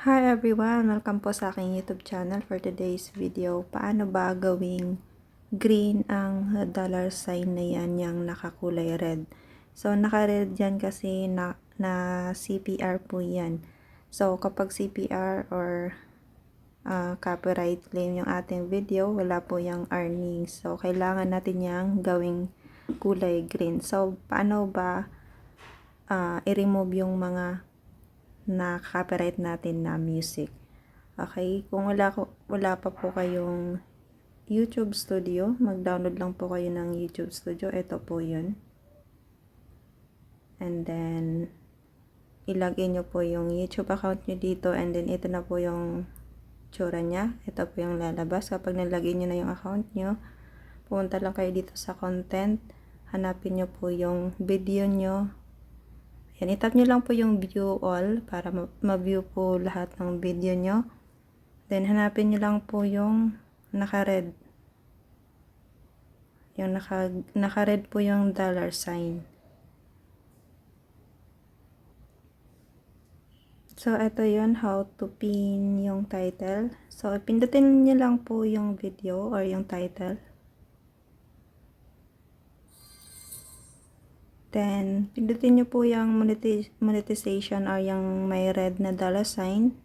Hi everyone! Welcome po sa aking YouTube channel for today's video. Paano ba gawing green ang dollar sign na yan, yung nakakulay red? So, naka-red yan kasi na CPR po yan. So, kapag CPR or copyright claim yung ating video, wala po yung earnings. So, kailangan natin yung gawing kulay green. So, paano ba i-remove yung mga na copyright natin na music? Okay, kung wala pa po kayong YouTube Studio, mag-download lang po kayo ng YouTube Studio. Ito po 'yun. And then ilagay nyo po yung YouTube account nyo dito, and then ito na po yung tsura niya. Ito po yung lalabas kapag nalagay nyo na yung account nyo. Pumunta lang kayo dito sa content, hanapin nyo po yung video nyo. Yan, itap nyo lang po yung view all para ma-view po lahat ng video nyo. Then, hanapin nyo lang po yung naka-red. Yung naka-red po yung dollar sign. So, ito yun, how to pin yung title. So, pindutin nyo lang po yung video or yung title. Then, pindutin nyo po yung monetization or yung may red na dollar sign.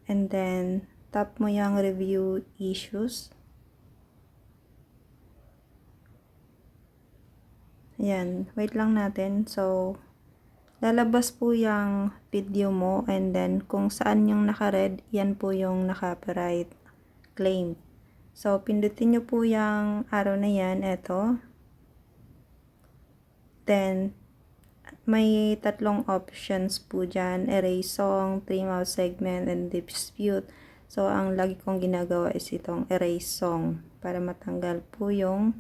And then, tap mo yung review issues. Ayan, wait lang natin. So, lalabas po yung video mo, and then kung saan yung naka-red, yan po yung naka-copyright claim. So, pindutin nyo po yung arrow na yan, eto. Then, may tatlong options po dyan: erase song, trim out segment, and dispute. So, ang lagi kong ginagawa is itong erase song para matanggal po yung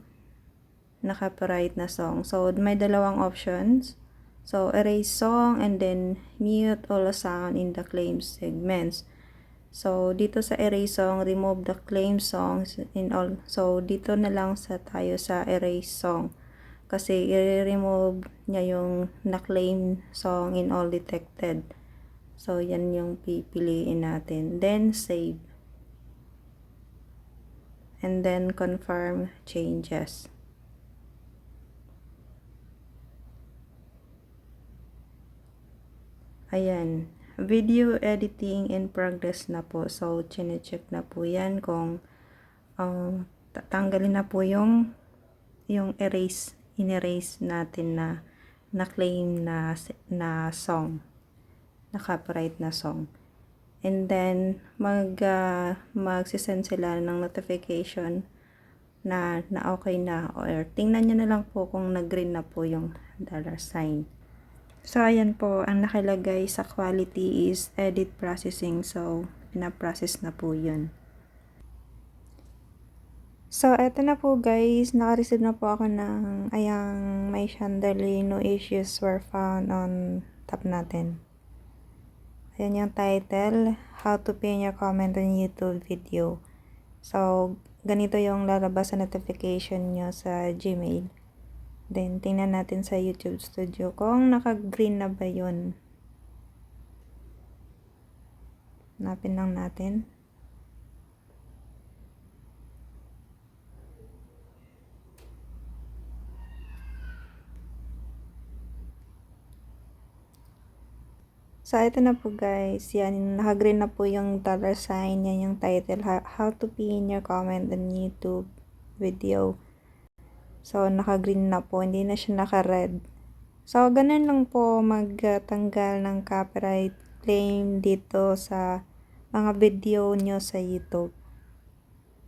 naka-copyright na song. So, may dalawang options. So, erase song and then mute all sound in the claim segments. So, dito sa erase song, remove the claim songs in all. So, dito na lang tayo sa erase song. Kasi, i-remove niya yung na-claim song in all detected. So, yan yung pipiliin natin. Then, save. And then, confirm changes. Ayan. Video editing in progress na po. So, chine-check na po yan kung tatanggalin na po yung in-erase natin na claim na song, na copyright na song. And then, magsisend sila ng notification na okay na, or tingnan nyo na lang po kung nag-green na po yung dollar sign. So, ayan po, ang nakalagay sa quality is edit processing. So, pinaprocess na po yun. So, eto na po guys, naka-receive na po ako ng may chandelier, no issues were found on top natin. Ayan yung title, how to pin your comment on YouTube video. So, ganito yung lalabas sa notification nyo sa Gmail. Then, tingnan natin sa YouTube Studio kung naka-green na ba yun. Hanapin lang natin. So, ito na po guys. Yan, naka-green na po yung dollar sign. Yan yung title, how to pin your comment on YouTube video. So, naka-green na po. Hindi na siya naka-red. So, ganun lang po magtanggal ng copyright claim dito sa mga video nyo sa YouTube.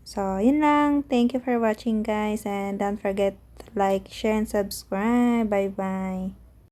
So, yun lang. Thank you for watching guys. And don't forget to like, share, and subscribe. Bye-bye.